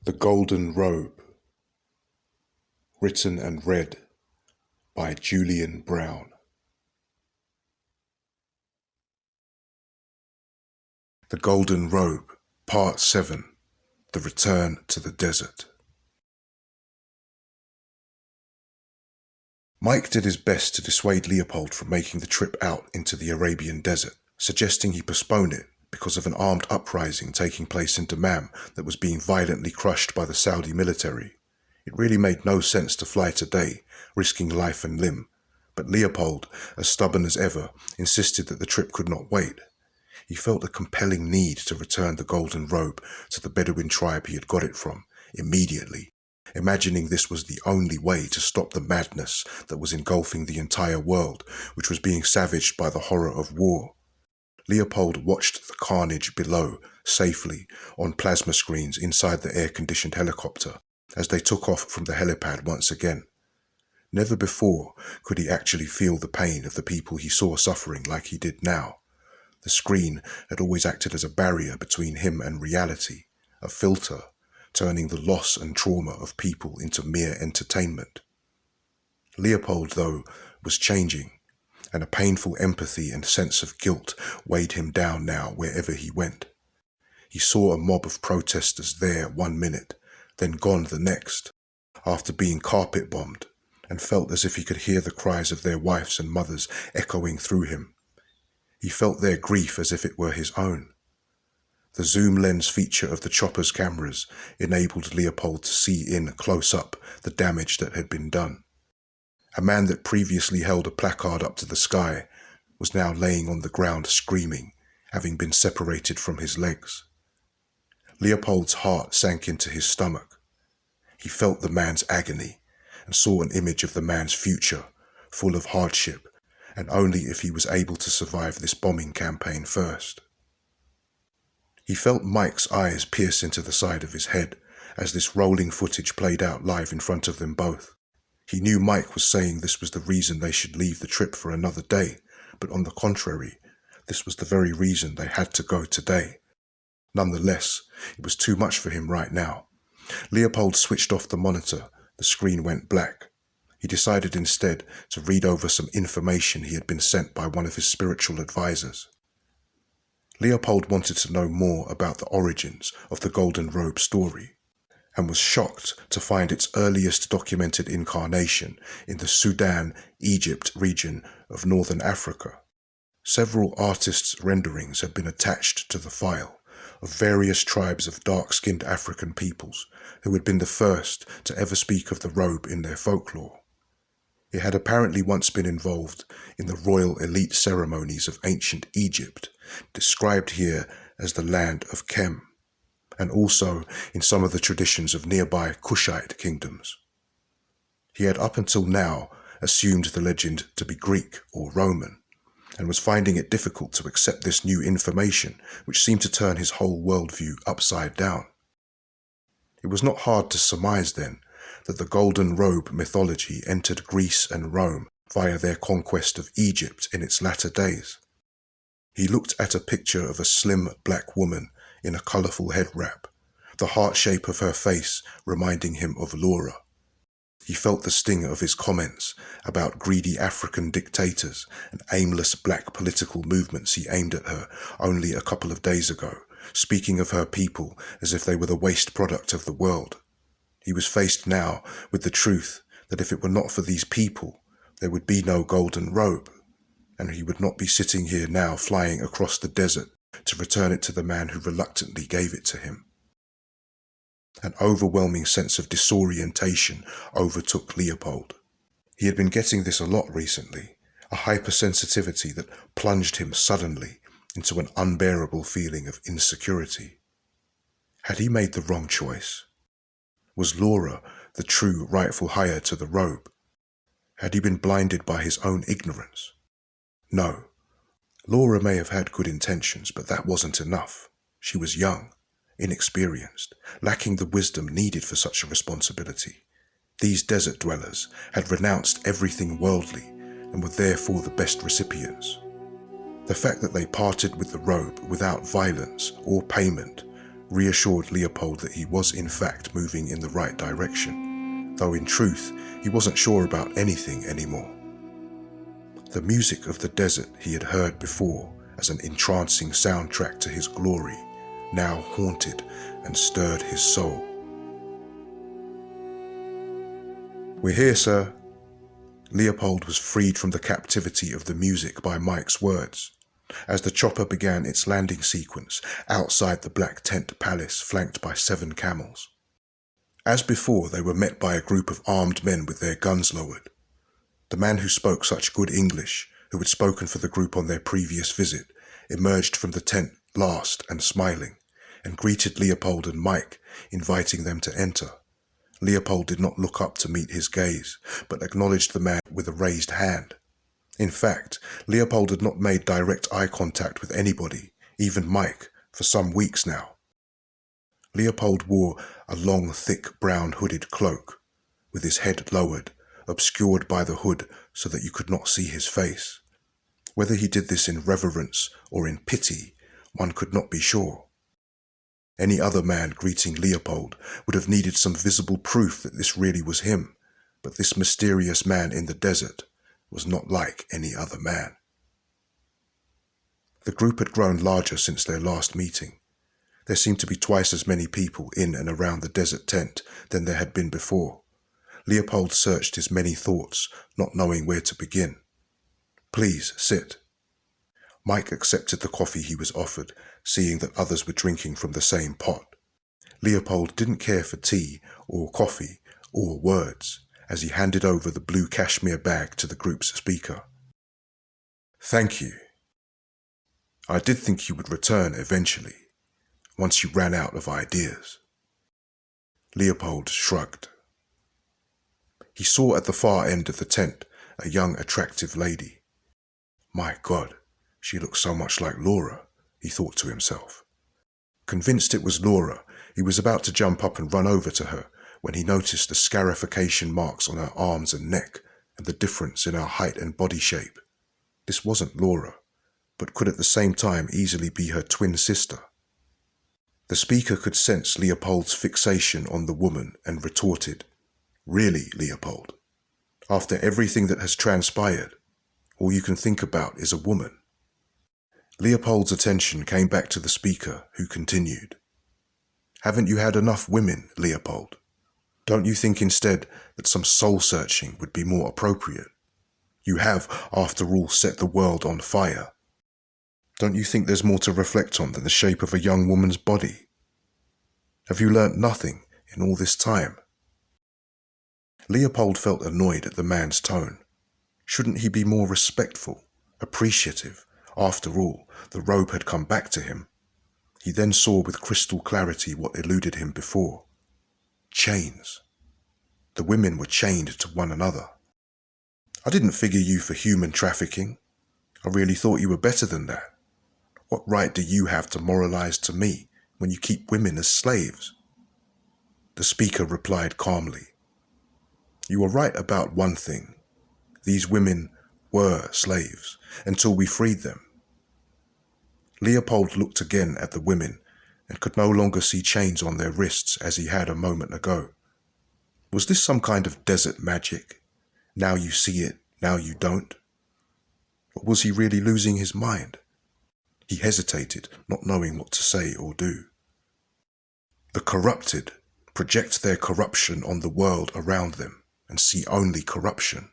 The Golden Robe, written and read by Julian Brown. The Golden Robe, Part 7, The Return to the Desert. Mike did his best to dissuade Leopold from making the trip out into the Arabian desert, suggesting he postpone it because of an armed uprising taking place in Dammam that was being violently crushed by the Saudi military. It really made no sense to fly today, risking life and limb, but Leopold, as stubborn as ever, insisted that the trip could not wait. He felt a compelling need to return the Golden Robe to the Bedouin tribe he had got it from, immediately, imagining this was the only way to stop the madness that was engulfing the entire world, which was being savaged by the horror of war. Leopold watched the carnage below, safely, on plasma screens inside the air-conditioned helicopter, as they took off from the helipad once again. Never before could he actually feel the pain of the people he saw suffering like he did now. The screen had always acted as a barrier between him and reality, a filter, turning the loss and trauma of people into mere entertainment. Leopold, though, was changing, and a painful empathy and sense of guilt weighed him down now wherever he went. He saw a mob of protesters there 1 minute, then gone the next, after being carpet-bombed, and felt as if he could hear the cries of their wives and mothers echoing through him. He felt their grief as if it were his own. The zoom lens feature of the chopper's cameras enabled Leopold to see in close up the damage that had been done. A man that previously held a placard up to the sky was now laying on the ground screaming, having been separated from his legs. Leopold's heart sank into his stomach. He felt the man's agony and saw an image of the man's future, full of hardship, and only if he was able to survive this bombing campaign first. He felt Mike's eyes pierce into the side of his head as this rolling footage played out live in front of them both. He knew Mike was saying this was the reason they should leave the trip for another day, but on the contrary, this was the very reason they had to go today. Nonetheless, it was too much for him right now. Leopold switched off the monitor. The screen went black. He decided instead to read over some information he had been sent by one of his spiritual advisors. Leopold wanted to know more about the origins of the Golden Robe story, and was shocked to find its earliest documented incarnation in the Sudan, Egypt region of northern Africa. Several artists' renderings had been attached to the file of various tribes of dark-skinned African peoples who had been the first to ever speak of the robe in their folklore. It had apparently once been involved in the royal elite ceremonies of ancient Egypt, described here as the land of Kem, and also in some of the traditions of nearby Kushite kingdoms. He had up until now assumed the legend to be Greek or Roman, and was finding it difficult to accept this new information, which seemed to turn his whole worldview upside down. It was not hard to surmise then that the Golden Robe mythology entered Greece and Rome via their conquest of Egypt in its latter days. He looked at a picture of a slim black woman in a colourful head wrap, the heart shape of her face reminding him of Laura. He felt the sting of his comments about greedy African dictators and aimless black political movements he aimed at her only a couple of days ago, speaking of her people as if they were the waste product of the world. He was faced now with the truth that if it were not for these people, there would be no Golden Robe, and he would not be sitting here now flying across the desert to return it to the man who reluctantly gave it to him. An overwhelming sense of disorientation overtook Leopold. He had been getting this a lot recently, a hypersensitivity that plunged him suddenly into an unbearable feeling of insecurity. Had he made the wrong choice? Was Laura the true rightful heir to the robe? Had he been blinded by his own ignorance? No. Laura may have had good intentions, but that wasn't enough. She was young, inexperienced, lacking the wisdom needed for such a responsibility. These desert dwellers had renounced everything worldly and were therefore the best recipients. The fact that they parted with the robe without violence or payment reassured Leopold that he was in fact moving in the right direction, though in truth he wasn't sure about anything anymore. The music of the desert he had heard before as an entrancing soundtrack to his glory now haunted and stirred his soul. "We're here, sir." Leopold was freed from the captivity of the music by Mike's words, as the chopper began its landing sequence outside the black tent palace flanked by 7 camels. As before, they were met by a group of armed men with their guns lowered. The man who spoke such good English, who had spoken for the group on their previous visit, emerged from the tent last and smiling, and greeted Leopold and Mike, inviting them to enter. Leopold did not look up to meet his gaze, but acknowledged the man with a raised hand. In fact, Leopold had not made direct eye contact with anybody, even Mike, for some weeks now. Leopold wore a long, thick brown hooded cloak, with his head lowered, obscured by the hood so that you could not see his face. Whether he did this in reverence or in pity, one could not be sure. Any other man greeting Leopold would have needed some visible proof that this really was him, but this mysterious man in the desert was not like any other man. The group had grown larger since their last meeting. There seemed to be twice as many people in and around the desert tent than there had been before. Leopold searched his many thoughts, not knowing where to begin. "Please, sit." Mike accepted the coffee he was offered, seeing that others were drinking from the same pot. Leopold didn't care for tea or coffee or words, as he handed over the blue cashmere bag to the group's speaker. "Thank you. I did think you would return eventually, once you ran out of ideas." Leopold shrugged. He saw at the far end of the tent a young, attractive lady. My God, she looked so much like Laura, he thought to himself. Convinced it was Laura, he was about to jump up and run over to her when he noticed the scarification marks on her arms and neck and the difference in her height and body shape. This wasn't Laura, but could at the same time easily be her twin sister. The speaker could sense Leopold's fixation on the woman and retorted, "Really, Leopold? After everything that has transpired, all you can think about is a woman?" Leopold's attention came back to the speaker, who continued, "Haven't you had enough women, Leopold? Don't you think instead that some soul-searching would be more appropriate? You have, after all, set the world on fire. Don't you think there's more to reflect on than the shape of a young woman's body? Have you learnt nothing in all this time?" Leopold felt annoyed at the man's tone. Shouldn't he be more respectful, appreciative? After all, the robe had come back to him. He then saw with crystal clarity what eluded him before. Chains. The women were chained to one another. "I didn't figure you for human trafficking. I really thought you were better than that. What right do you have to moralize to me when you keep women as slaves?" The speaker replied calmly, "You are right about one thing. These women were slaves until we freed them." Leopold looked again at the women and could no longer see chains on their wrists as he had a moment ago. Was this some kind of desert magic? Now you see it, now you don't? Or was he really losing his mind? He hesitated, not knowing what to say or do. The corrupted project their corruption on the world around them and see only corruption,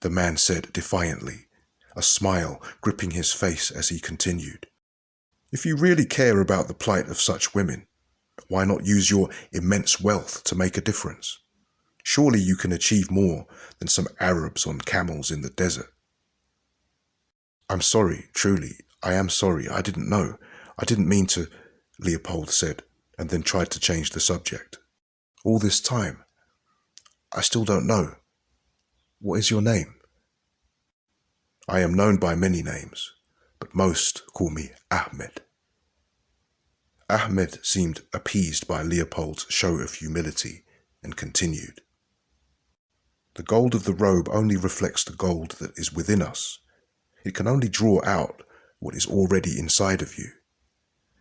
the man said defiantly, a smile gripping his face as he continued. "If you really care about the plight of such women, why not use your immense wealth to make a difference? Surely you can achieve more than some Arabs on camels in the desert." "I'm sorry, truly, I am sorry, I didn't know. I didn't mean to," Leopold said, and then tried to change the subject. "All this time, I still don't know. What is your name?" "I am known by many names, but most call me Ahmed." Ahmed seemed appeased by Leopold's show of humility and continued. "The gold of the robe only reflects the gold that is within us. It can only draw out what is already inside of you.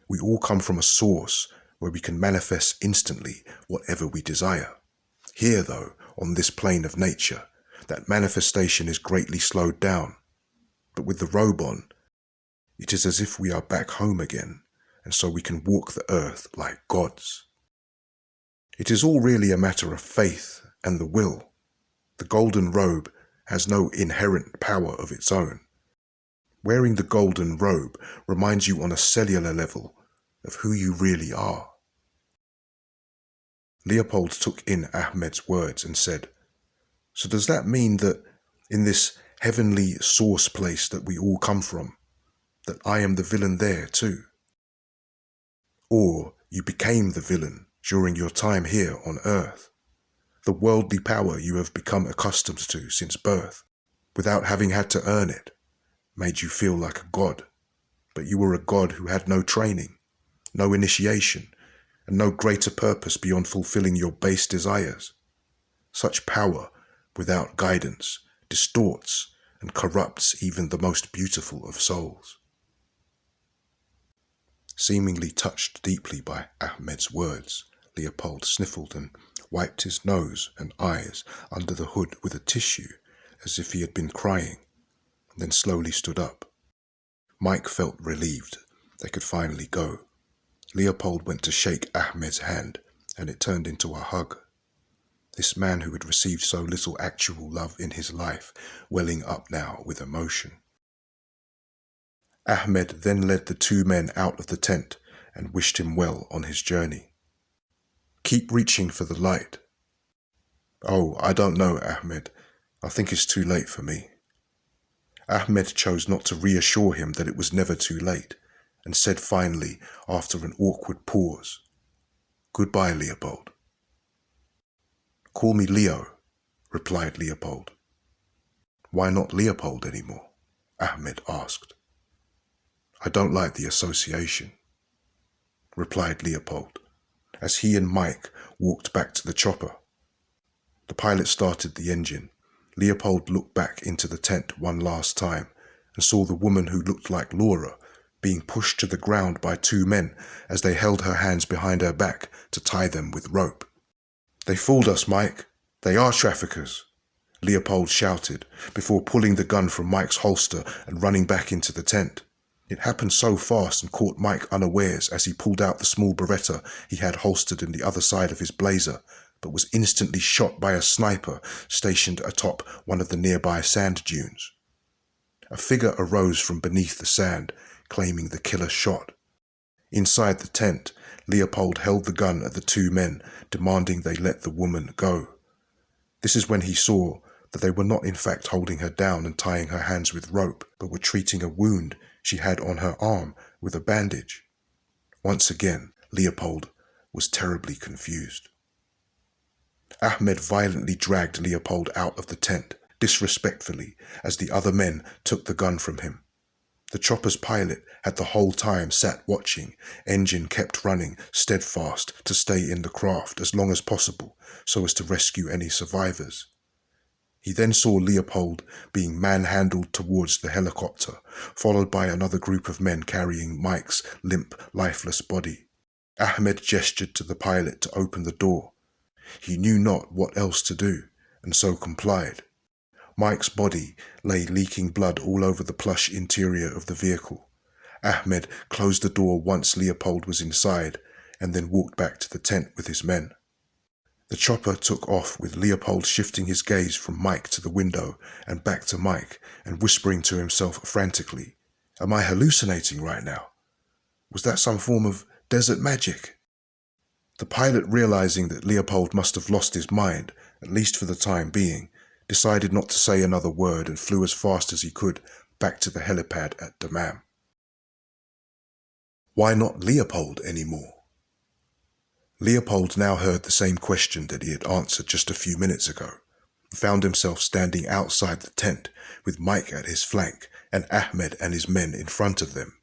We all come from a source where we can manifest instantly whatever we desire. Here, though, on this plane of nature, that manifestation is greatly slowed down. But with the robe on, it is as if we are back home again, and so we can walk the earth like gods. It is all really a matter of faith and the will. The golden robe has no inherent power of its own. Wearing the golden robe reminds you on a cellular level of who you really are. Leopold took in Ahmed's words and said, "So does that mean that in this heavenly source place that we all come from, that I am the villain there too? Or you became the villain during your time here on earth? The worldly power you have become accustomed to since birth, without having had to earn it, made you feel like a god, but you were a god who had no training, no initiation, and no greater purpose beyond fulfilling your base desires. Such power, without guidance, distorts and corrupts even the most beautiful of souls." Seemingly touched deeply by Ahmed's words, Leopold sniffled and wiped his nose and eyes under the hood with a tissue as if he had been crying, then slowly stood up. Mike felt relieved they could finally go. Leopold went to shake Ahmed's hand, and it turned into a hug. This man who had received so little actual love in his life, welling up now with emotion. Ahmed then led the two men out of the tent and wished him well on his journey. "Keep reaching for the light." "Oh, I don't know, Ahmed. I think it's too late for me." Ahmed chose not to reassure him that it was never too late, and said finally, after an awkward pause, "Goodbye, Leopold." "Call me Leo," replied Leopold. "Why not Leopold anymore?" Ahmed asked. "I don't like the association," replied Leopold, as he and Mike walked back to the chopper. The pilot started the engine. Leopold looked back into the tent one last time and saw the woman who looked like Laura being pushed to the ground by two men as they held her hands behind her back to tie them with rope. "They fooled us, Mike. They are traffickers," Leopold shouted before pulling the gun from Mike's holster and running back into the tent. It happened so fast and caught Mike unawares as he pulled out the small Beretta he had holstered in the other side of his blazer, but was instantly shot by a sniper stationed atop one of the nearby sand dunes. A figure arose from beneath the sand, claiming the killer shot. Inside the tent, Leopold held the gun at the two men, demanding they let the woman go. This is when he saw that they were not in fact holding her down and tying her hands with rope, but were treating a wound she had on her arm with a bandage. Once again, Leopold was terribly confused. Ahmed violently dragged Leopold out of the tent, disrespectfully, as the other men took the gun from him. The chopper's pilot had the whole time sat watching. Engine kept running, steadfast to stay in the craft as long as possible, so as to rescue any survivors. He then saw Leopold being manhandled towards the helicopter, followed by another group of men carrying Mike's limp, lifeless body. Ahmed gestured to the pilot to open the door. He knew not what else to do, and so complied. Mike's body lay leaking blood all over the plush interior of the vehicle. Ahmed closed the door once Leopold was inside, and then walked back to the tent with his men. The chopper took off with Leopold shifting his gaze from Mike to the window and back to Mike and whispering to himself frantically, "Am I hallucinating right now? Was that some form of desert magic?" The pilot, realizing that Leopold must have lost his mind, at least for the time being, decided not to say another word and flew as fast as he could back to the helipad at Dammam. Why not Leopold anymore? Leopold now heard the same question that he had answered just a few minutes ago, and found himself standing outside the tent with Mike at his flank and Ahmed and his men in front of them.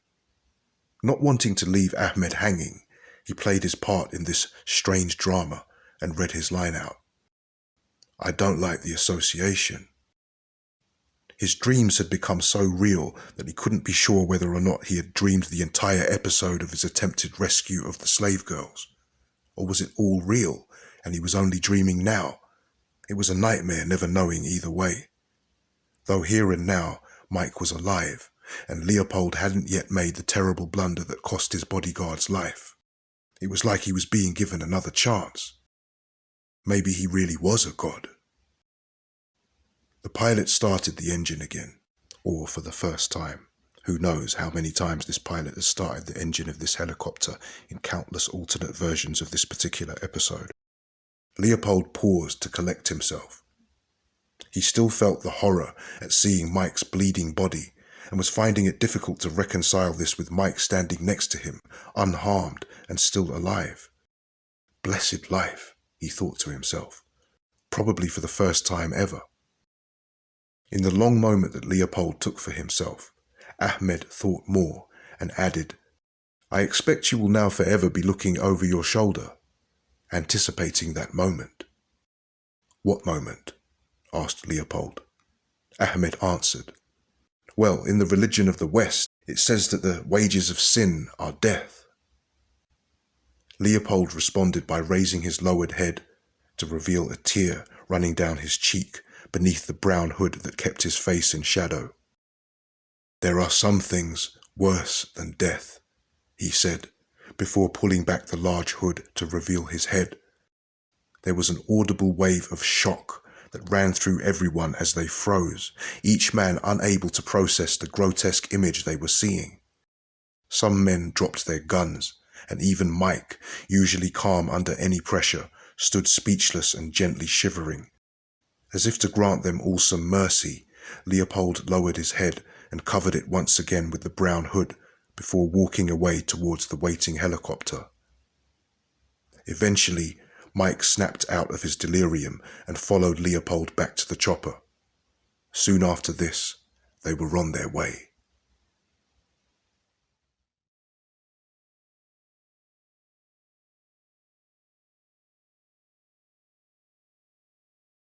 Not wanting to leave Ahmed hanging, he played his part in this strange drama and read his line out. "I don't like the association." His dreams had become so real that he couldn't be sure whether or not he had dreamed the entire episode of his attempted rescue of the slave girls. Or was it all real, and he was only dreaming now? It was a nightmare, never knowing either way. Though here and now, Mike was alive, and Leopold hadn't yet made the terrible blunder that cost his bodyguard's life. It was like he was being given another chance. Maybe he really was a god. The pilot started the engine again, or for the first time. Who knows how many times this pilot has started the engine of this helicopter in countless alternate versions of this particular episode. Leopold paused to collect himself. He still felt the horror at seeing Mike's bleeding body, and was finding it difficult to reconcile this with Mike standing next to him, unharmed and still alive. Blessed life, he thought to himself, probably for the first time ever. In the long moment that Leopold took for himself, Ahmed thought more and added, "I expect you will now forever be looking over your shoulder, anticipating that moment." "What moment?" asked Leopold. Ahmed answered, "Well, in the religion of the West, it says that the wages of sin are death." Leopold responded by raising his lowered head to reveal a tear running down his cheek beneath the brown hood that kept his face in shadow. "There are some things worse than death," he said, before pulling back the large hood to reveal his head. There was an audible wave of shock that ran through everyone as they froze, each man unable to process the grotesque image they were seeing. Some men dropped their guns, and even Mike, usually calm under any pressure, stood speechless and gently shivering. As if to grant them all some mercy, Leopold lowered his head and covered it once again with the brown hood before walking away towards the waiting helicopter. Eventually, Mike snapped out of his delirium and followed Leopold back to the chopper. Soon after this, they were on their way.